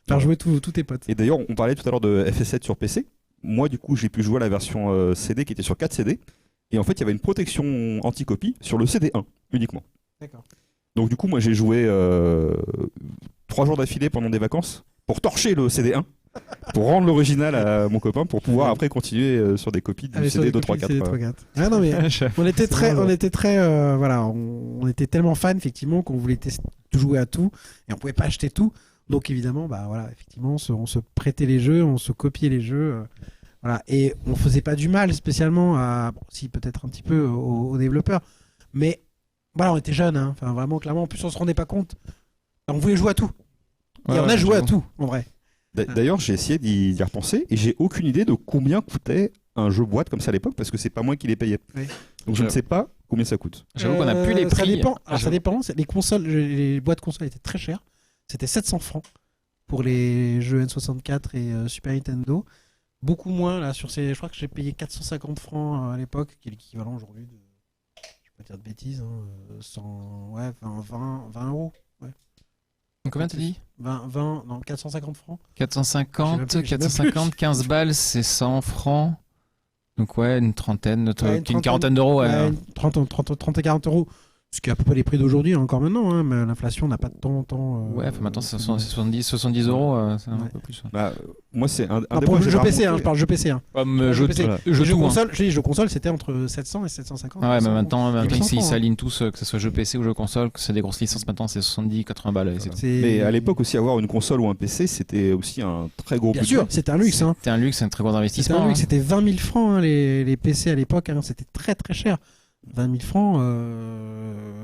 C: faire jouer tous tes potes.
A: Et d'ailleurs, on parlait tout à l'heure de FS7 sur PC. Moi, du coup, j'ai pu jouer à la version CD qui était sur 4 CD. Et en fait, il y avait une protection anti-copie sur le CD1 uniquement.
C: D'accord.
A: Donc, du coup, moi, j'ai joué 3 jours d'affilée pendant des vacances pour torcher le CD1, pour rendre l'original à mon copain, pour pouvoir après continuer sur des copies du CD 234.
C: Ah non, mais on était on était tellement fans effectivement qu'on voulait jouer à tout et on pouvait pas acheter tout. Donc évidemment, effectivement, on se prêtait les jeux, on se copiait les jeux, voilà, et on faisait pas du mal spécialement si peut-être un petit peu aux développeurs, mais voilà, on était jeunes, enfin vraiment clairement, en plus on se rendait pas compte, on voulait jouer à tout, et on a joué à tout, en vrai.
A: D'ailleurs, j'ai essayé d'y repenser et j'ai aucune idée de combien coûtait un jeu boîte comme ça à l'époque parce que c'est pas moi qui les payais. Oui. Donc je ne sais pas combien ça coûte?
B: J'avoue qu'on a plus les
C: Ça
B: prix.
C: dépend. Alors, ça dépend. Les consoles, les boîtes consoles étaient très chères. C'était 700 francs pour les jeux N64 et Super Nintendo. Beaucoup moins là sur ces. Je crois que j'ai payé 450 francs à l'époque, qui est l'équivalent aujourd'hui de. Je vais pas dire de bêtises. 20 euros. Ouais.
B: Combien t'as dit?
C: 450 francs.
B: 450,
C: J'ai même plus.
B: 450, 15 balles, c'est 100 francs. Donc ouais, une trentaine,
C: Ouais,
B: une quarantaine d'euros. Ouais.
C: Ouais, 30 à 40 euros. Ce qui est à peu près les prix d'aujourd'hui encore maintenant, hein, mais l'inflation n'a pas de temps.
B: Ouais, enfin maintenant c'est 70 euros, c'est un
C: Ouais.
B: peu plus.
A: Bah, moi, c'est un
C: Non,
A: des
C: pour
A: points
C: le
A: que
C: jeu
A: j'avais
C: PC,
A: remonté.
C: je parle jeu PC.
B: Comme
C: Jeu PC.
B: voilà.
C: Les jeux
B: tout, hein.
C: console, je dis, jeux console, c'était entre 700 et 750.
B: Ouais, mais
C: 700
B: maintenant
C: euros.
B: ils
C: 100 francs,
B: s'alignent tous, que ce soit jeu PC ou jeu console, que c'est des grosses licences maintenant, c'est 70, 80 balles. Et c'est
A: Voilà.
B: tout.
C: C'est-
A: Mais à l'époque aussi, avoir une console ou un PC, c'était aussi un très gros
C: Bien
A: budget.
C: sûr, c'était un luxe. Hein.
B: C'était un luxe, c'est un très gros
C: C'était
B: investissement.
C: un luxe,
B: hein.
C: c'était 20 000 francs hein, les PC à l'époque. Hein. C'était très très cher. 20 000 francs,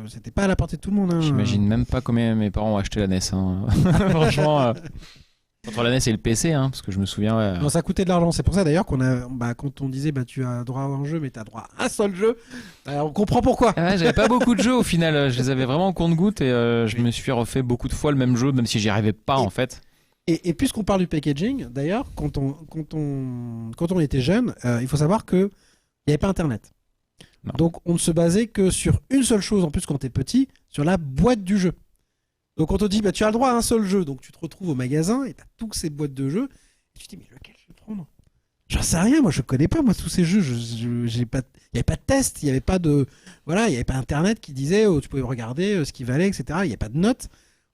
C: c'était pas à la portée de tout le monde. Hein.
B: J'imagine même pas combien mes parents ont acheté la NES. Hein. Franchement, entre la NES et le PC, hein, parce que je me souviens. Ouais,
C: Non, ça coûtait de l'argent. C'est pour ça d'ailleurs quand on disait tu as droit à un jeu, mais tu as droit à un seul jeu, on comprend pourquoi.
B: Ah ouais, j'avais pas beaucoup de jeux au final, je les avais vraiment au compte-gouttes et je me suis refait beaucoup de fois le même jeu, même si j'y arrivais pas en fait.
C: Et puisqu'on parle du packaging, d'ailleurs, quand on était jeune, il faut savoir qu'il n'y avait pas Internet.
B: Non.
C: Donc on ne se basait que sur une seule chose, en plus quand t'es petit, sur la boîte du jeu. Donc on te dit, tu as le droit à un seul jeu, donc tu te retrouves au magasin et tu as toutes ces boîtes de jeux, et tu te dis, mais lequel je vais prendre? J'en sais rien, moi je connais pas tous ces jeux, il n'y avait pas de test, il n'y avait pas de... Voilà, il n'y avait pas Internet qui disait, tu pouvais regarder ce qu'il valait, etc. Il n'y avait pas de notes.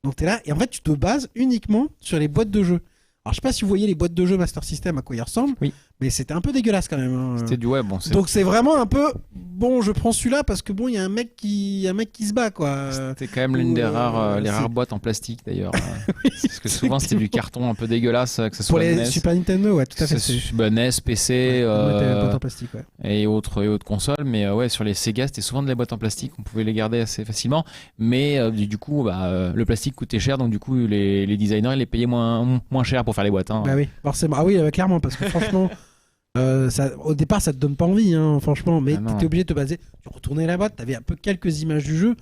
C: Donc tu es là, et en fait tu te bases uniquement sur les boîtes de jeux. Alors je sais pas si vous voyez les boîtes de jeux Master System à quoi ils ressemblent,
B: Oui.
C: mais c'était un peu dégueulasse quand même. Hein.
B: C'était du web, bon,
C: Donc c'est vraiment un peu bon, je prends celui-là parce que bon, il y a un mec qui se bat quoi.
B: c'était quand même l'une des rares, les
C: c'est-
B: rares boîtes en plastique d'ailleurs. Parce que souvent c'était du carton un peu dégueulasse, que ce
C: Pour
B: soit
C: les
B: NES,
C: Super Nintendo, ouais, tout à fait.
B: NES, PC
C: boîte en plastique, ouais.
B: et autres consoles, mais ouais, sur les Sega c'était souvent des boîtes en plastique, on pouvait les garder assez facilement, mais du coup le plastique coûtait cher, donc du coup les designers ils les payaient moins cher pour faire les boîtes. Hein.
C: Bah oui, forcément. Ah oui, clairement, parce que franchement, au départ, ça te donne pas envie, hein, franchement. Mais
B: Ah non.
C: t'étais obligé de te baser. Tu retournais la boîte, t'avais un peu quelques images du jeu.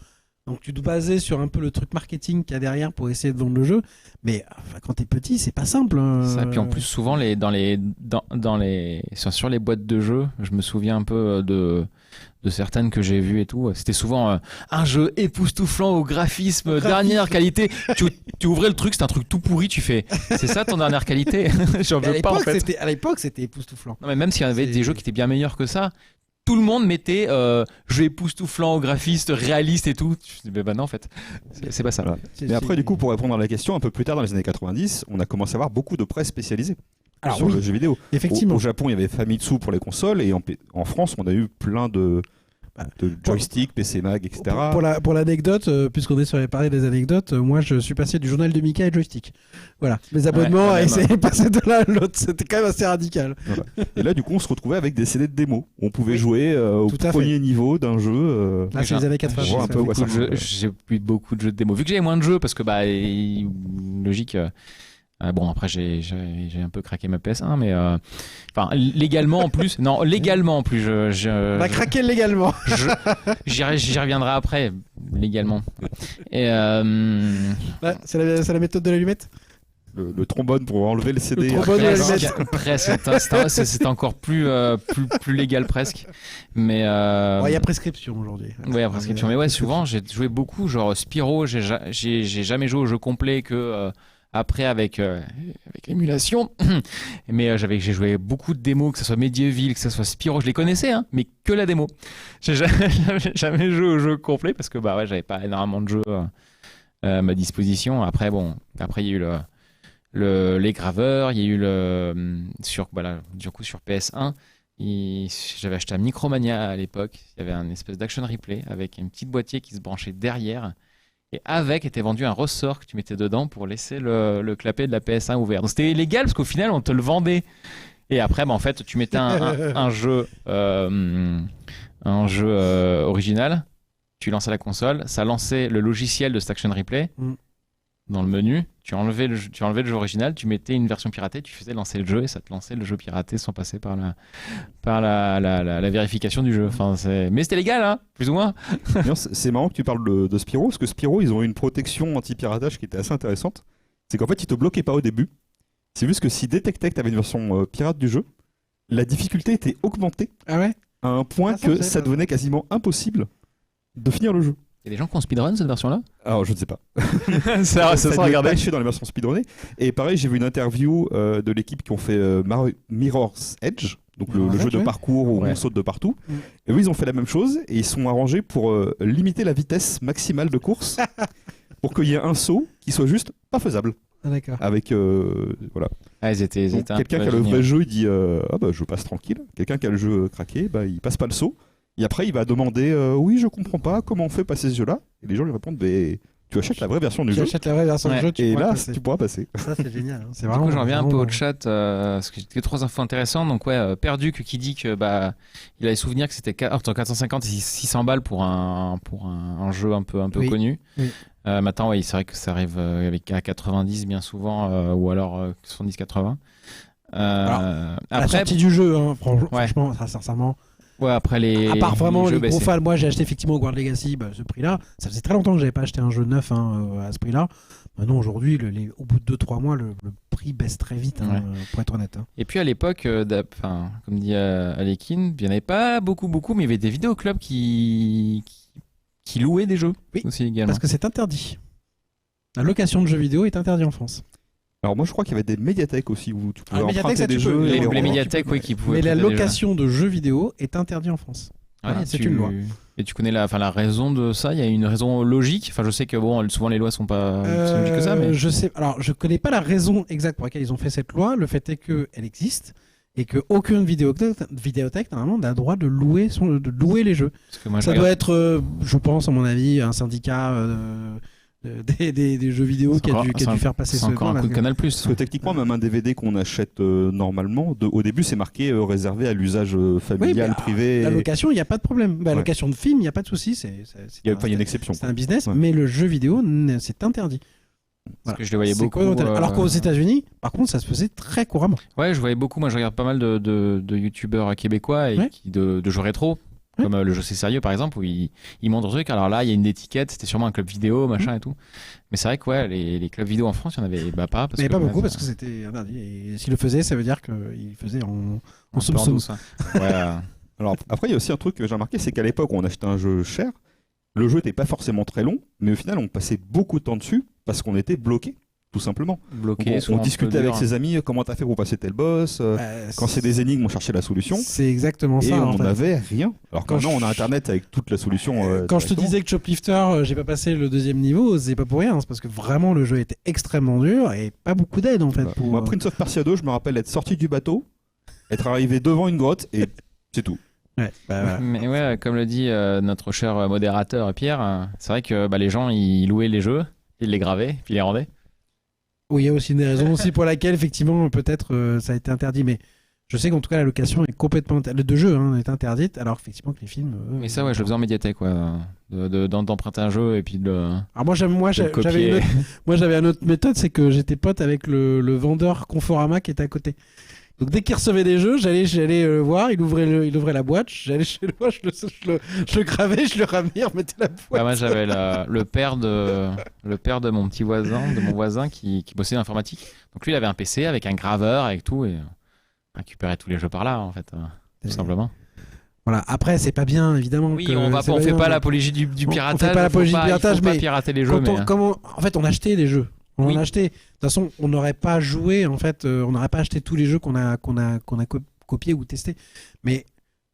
C: Donc tu te basais sur un peu le truc marketing qu'il y a derrière pour essayer de vendre le jeu. Mais quand t'es petit, c'est pas simple. Hein.
B: Ça, puis en plus souvent sur les boîtes de jeux, je me souviens un peu de certaines que j'ai vues et tout. C'était souvent un jeu époustouflant au graphisme, dernière qualité. Tu ouvrais le truc, c'était un truc tout pourri. Tu fais, c'est ça ton dernière qualité? J'en
C: Mais
B: veux pas en fait.
C: à l'époque, c'était époustouflant.
B: Non, mais même s'il y avait
C: C'est-
B: des jeux qui étaient bien meilleurs que ça, tout le monde mettait jeu époustouflant au graphiste, réaliste et tout. Je dis, bah non en fait, c'est pas ça.
A: Voilà. Mais après, du coup, pour répondre à la question, un peu plus tard dans les années 90, on a commencé à avoir beaucoup de presse spécialisée
C: Alors
A: sur
C: oui,
A: le jeu vidéo.
C: effectivement.
A: Au Japon, il y avait Famitsu pour les consoles, et en France, on a eu plein de joysticks, PC Mag, etc.
C: Pour l'anecdote, puisqu'on est sur les paris des anecdotes, moi je suis passé du journal de Mika et joystick. Voilà, mes abonnements
B: quand
C: à
B: même.
C: essayer de passer de l'un à l'autre, c'était quand même assez radical.
A: Et là, du coup, on se retrouvait avec des CD de démo. On pouvait
C: Oui.
A: jouer au
C: Tout à
A: premier niveau d'un jeu.
C: Là, c'est les années 80.
A: voir un peu où ça ressemble.
B: J'ai plus beaucoup de jeux de démo. Vu que j'avais moins de jeux, parce que logique. Bon, après j'ai un peu craqué ma PS1, mais enfin légalement en plus. Non, légalement en plus.
C: On a craqué légalement.
B: J'y reviendrai après, légalement. Et
C: Ouais, c'est la méthode de l'allumette.
A: Le trombone pour enlever le CD.
C: Le trombone,
A: après,
C: ouais,
A: ça.
B: presque, c'est encore plus légal presque. Mais
C: Il y a prescription aujourd'hui.
B: ouais, prescription. Mais ouais, souvent j'ai joué beaucoup, genre Spyro. J'ai jamais joué au jeu complet que après avec l'émulation. Mais j'ai joué beaucoup de démos, que ce soit Medieval, que ce soit Spyro. Je les connaissais, hein, mais que la démo. J'ai jamais joué au jeu complet parce que ouais, j'avais pas énormément de jeux à ma disposition. Après il y a eu les graveurs, il y a eu sur PS1. J'avais acheté un Micromania à l'époque. Il y avait un espèce d'action replay avec un petit boîtier qui se branchait derrière. Et avec était vendu un ressort que tu mettais dedans pour laisser le clapet de la PS1 ouvert. Donc c'était illégal parce qu'au final on te le vendait. Et après, en fait, tu mettais un jeu original, tu lançais la console, ça lançait le logiciel de cet action replay.
C: Mm.
B: dans le menu, tu enlevais le jeu original, tu mettais une version piratée, tu faisais lancer le jeu et ça te lançait le jeu piraté sans passer par la vérification du jeu. Enfin, mais c'était légal, hein, plus ou moins.
A: D'ailleurs, c'est marrant que tu parles de Spyro, parce que Spyro, ils ont eu une protection anti-piratage qui était assez intéressante. C'est qu'en fait, ils te bloquaient pas au début. C'est juste que s'ils détectaient que tu avais une version pirate du jeu, la difficulté était augmentée
C: Ah ouais?
A: à un point
C: Ça,
A: que
C: je savais
A: ça
C: pas.
A: devenait quasiment impossible de finir le jeu.
B: Il y a des gens qui ont speedrun cette version-là.
A: Alors, je ne sais pas.
B: Ça
A: Ça devait patcher dans les versions speedrunnées. Et pareil, j'ai vu une interview de l'équipe qui ont fait Mirror's Edge, donc le
C: Mirror's
A: jeu
C: Edge,
A: de
C: ouais.
A: parcours où
B: Ouais.
A: on saute de partout.
C: Mm.
A: Et eux, ils ont fait la même chose et ils sont arrangés pour limiter la vitesse maximale de course pour qu'il y ait un saut qui soit juste pas faisable.
C: Ah, d'accord.
A: Avec voilà.
B: Ah, ils étaient
A: Donc,
B: un
A: quelqu'un
B: peu
A: qui a le
B: géniaux.
A: vrai jeu, il dit ah bah je passe tranquille. Quelqu'un qui a le jeu craqué, bah il passe pas le saut. Et après il va demander oui je comprends pas comment on fait passer ce jeu-là. Et les gens lui répondent tu achètes la vraie version du
C: Tu
A: jeu
C: achètes la vraie version du
B: Ouais.
C: jeu, tu
A: et
C: pourras
A: là
C: passer.
A: tu pourras passer.
C: Ça, c'est génial. Hein. C'est
B: Du
C: vraiment.
B: coup, j'en reviens un peu
C: vraiment-
B: au chat, parce que j'ai trois infos intéressantes. Donc, ouais, Perduc qui dit que il avait souvenir que c'était entre 450 et 600 balles pour un jeu un peu
C: Oui.
B: connu.
C: Oui.
B: Maintenant, ouais, c'est vrai que ça arrive à 90 bien souvent, ou alors 70-80.
C: À la
B: Après,
C: sortie du jeu, hein,
B: Ouais.
C: franchement, ça, sincèrement.
B: ouais, après
C: À part vraiment
B: jeux,
C: les
B: bah,
C: gros
B: c'est-
C: fans, moi j'ai acheté effectivement Guard Legacy, ce prix-là. Ça faisait très longtemps que j'avais pas acheté un jeu neuf à ce prix-là. Maintenant aujourd'hui, au bout de 2-3 mois, le prix baisse très vite, hein,
B: Ouais.
C: pour être honnête. Hein.
B: Et puis à l'époque, comme dit Alekin, il n'y en avait pas beaucoup, mais il y avait des vidéoclubs qui louaient des jeux
C: Oui,
B: aussi également.
C: Parce que c'est interdit. La location de jeux vidéo est interdite en France.
A: Alors moi je crois qu'il y avait des médiathèques aussi où tu pouvais
C: Ah, médiathèque,
A: emprunter
C: ça,
A: des
C: tu peux.
A: jeux.
C: Les-
A: et
B: les
A: revendre.
B: médiathèques, oui, qui pouvaient
C: Mais la
B: prêter des jeux.
C: location de jeux vidéo est interdite en France.
B: Ouais,
C: c'est une loi.
B: Et tu connais la raison de ça? Il y a une raison logique? Enfin, je sais que bon, souvent les lois sont pas aussi logiques que ça, mais
C: Je sais. Alors, je connais pas la raison exacte pour laquelle ils ont fait cette loi. Le fait est qu'elle existe et qu'aucune vidéothèque normalement n'a le droit de louer les jeux.
B: parce que moi, je
C: Ça
B: regarde-
C: doit être, je pense, à mon avis, un syndicat des jeux vidéo qui a dû faire passer
B: c'est
C: ce
B: encore un coup de Canal+.
A: Parce que techniquement, même un DVD qu'on achète normalement, au début, c'est marqué réservé à l'usage familial,
C: mais,
A: privé.
C: La location, il n'y a pas de problème. La
A: Ouais.
C: location de film, il n'y a pas de souci.
A: Il y a une exception.
C: C'est un business,
A: Ouais.
C: mais le jeu vidéo, c'est interdit.
B: Parce que je les voyais
C: C'est
B: beaucoup.
C: quoi, alors qu'aux États-Unis, par contre, ça se faisait très couramment.
B: Ouais, je voyais beaucoup. Moi, je regarde pas mal de youtubeurs québécois et
C: Ouais.
B: de jeux rétro.
C: Ouais.
B: Comme le jeu C'est Sérieux par exemple, où ils montrent des trucs. Alors là, il y a une étiquette, c'était sûrement un club vidéo, machin et tout. Mais c'est vrai que ouais, les clubs vidéo en France, il y en avait pas. Parce
C: Mais
B: que,
C: pas
B: ouais,
C: beaucoup
B: ça-
C: parce que c'était interdit. Et s'il le faisait, ça veut dire qu'il faisait en
B: un peu en
C: soupçon.
B: douce, hein. Ouais,
A: Alors après, il y a aussi un truc que j'ai remarqué, c'est qu'à l'époque, on achetait un jeu cher. Le jeu n'était pas forcément très long, mais au final, on passait beaucoup de temps dessus parce qu'on était bloqué, tout simplement.
B: bloqué.
A: On
B: souvent un peu
A: discutait
B: dur.
A: avec ses amis, comment t'as fait pour passer tel boss. Quand c'est des énigmes, on cherchait la solution.
C: C'est exactement
A: Et
C: ça.
A: on
C: en fait.
A: n'avait rien. Alors
C: Quand
A: maintenant, on a
C: je-
A: Internet avec toute la solution.
C: Quand je te
A: directement.
C: disais que Choplifter, j'ai pas passé le deuxième niveau, c'est pas pour rien. C'est parce que vraiment le jeu était extrêmement dur et pas beaucoup d'aide en fait.
A: Bah,
C: Pour,
A: moi, Prince of Persia 2, je me rappelle être sorti du bateau, être arrivé devant une grotte et c'est tout.
C: Ouais, voilà.
B: Mais ouais, comme le dit notre cher modérateur Pierre, c'est vrai que les gens ils louaient les jeux, ils les gravaient, puis ils les rendaient.
C: Oui, il y a aussi une raison aussi pour laquelle effectivement peut-être ça a été interdit, mais je sais qu'en tout cas la location est complètement de jeu est interdite, alors effectivement que les films.
B: Mais ça, ouais, je le faisais en médiathèque, quoi. D'emprunter un jeu et puis de le.
C: Alors moi
B: de le copier.
C: j'avais une autre méthode, c'est que j'étais pote avec le vendeur Conforama qui était à côté. Donc dès qu'il recevait des jeux, j'allais le voir, il ouvrait la boîte, j'allais chez lui, je le gravais, je le ramenais, je remettais la boîte.
B: Ouais, moi, j'avais le père de mon petit voisin, de mon voisin qui bossait en informatique. Donc lui, il avait un PC avec un graveur, avec tout, et récupérait tous les jeux par là, en fait, tout simplement.
C: Voilà. Après, c'est pas bien évidemment.
B: Oui,
C: que
B: on
C: c'est
B: fait
C: bien,
B: pas
C: mais
B: l'apologie du
C: on
B: piratage.
C: fait pas l'apologie
B: faut
C: du piratage,
B: il faut pas
C: mais
B: pirater les jeux.
C: quand
B: Mais,
C: en fait, on achetait des jeux. On
B: Oui.
C: en achetait. De toute façon, on n'aurait pas joué. En fait, on n'aurait pas acheté tous les jeux qu'on a copiés ou testés. Mais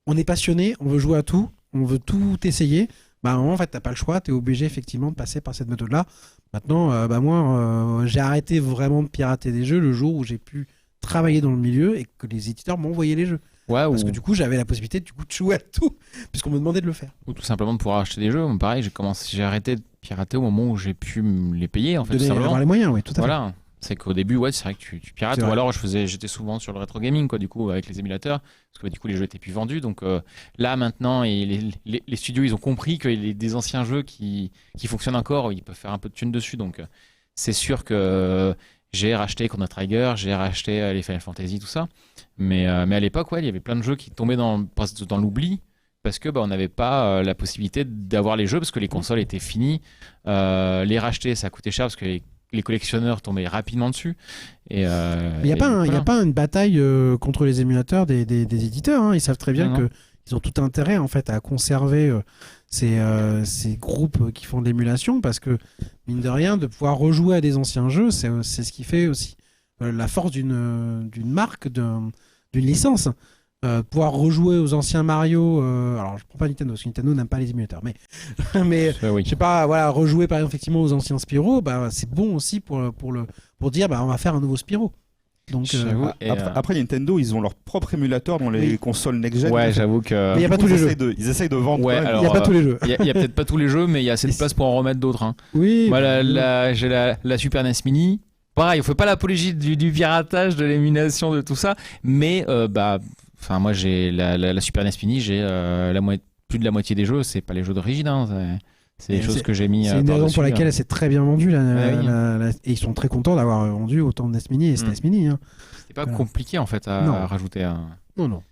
C: on est passionné, on veut jouer à tout, on veut tout essayer. Bah, à un moment, en fait, t'as pas le choix. T'es obligé effectivement de passer par cette méthode-là. Maintenant, moi, j'ai arrêté vraiment de pirater des jeux le jour où j'ai pu travailler dans le milieu et que les éditeurs m'envoyaient les jeux.
B: ouais,
C: Parce que du coup, j'avais la possibilité de jouer à tout, puisqu'on me demandait de le faire.
B: ou tout simplement de pouvoir acheter des jeux. Pareil, j'ai arrêté de pirater au moment où j'ai pu me les payer, en fait, tout
C: Donner,
B: simplement.
C: avoir les moyens, oui, tout à fait.
B: Voilà. C'est qu'au début, ouais, c'est vrai que tu pirates.
C: C'est
B: Ou
C: vrai.
B: alors, j'étais souvent sur le rétro gaming, quoi, du coup, avec les émulateurs. Parce que du coup, les jeux étaient plus vendus. Donc là, maintenant, et les studios, ils ont compris que des anciens jeux qui fonctionnent encore, ils peuvent faire un peu de thunes dessus. Donc c'est sûr que j'ai racheté Chrono Trigger, j'ai racheté les Final Fantasy, tout ça. Mais à l'époque, ouais, il y avait plein de jeux qui tombaient presque dans l'oubli parce que on n'avait pas la possibilité d'avoir les jeux parce que les consoles étaient finies. Les racheter, ça coûtait cher parce que les collectionneurs tombaient rapidement dessus. Et
C: il n'y a pas une bataille contre les émulateurs des éditeurs. Hein. Ils savent très bien qu'ils ont tout intérêt en fait à conserver ces groupes qui font de l'émulation parce que mine de rien, de pouvoir rejouer à des anciens jeux, c'est ce qui fait aussi la force d'une marque, d'une licence. Pouvoir rejouer aux anciens Mario, alors je prends pas Nintendo parce que Nintendo n'aime pas les émulateurs, mais
B: oui.
C: je sais pas, voilà, rejouer par exemple effectivement aux anciens Spyro, c'est bon aussi pour dire on va faire un nouveau Spyro. Donc
A: après Nintendo, ils ont leur propre émulateur dans les consoles next-gen.
B: Ouais, j'avoue que.
C: Mais il y a pas tous les jeux.
A: Ils essayent de vendre.
B: Ouais,
C: il y a pas tous les jeux.
B: Il y a peut-être pas tous les jeux, mais il y a assez de place pour en remettre d'autres. Hein.
C: Oui.
B: Moi, j'ai la Super NES Mini. Pareil, on fait pas l'apologie du piratage, de l'émulation, de tout ça, mais enfin, moi, j'ai la Super NES Mini, j'ai plus de la moitié des jeux, c'est pas les jeux d'origine, hein, c'est des choses que j'ai mis.
C: C'est une raison pour laquelle
B: hein.
C: elle s'est très bien vendue, et ils sont très contents d'avoir vendu autant de NES Mini et SNES Mini. Hein.
B: C'était pas compliqué en fait à rajouter.
C: Non.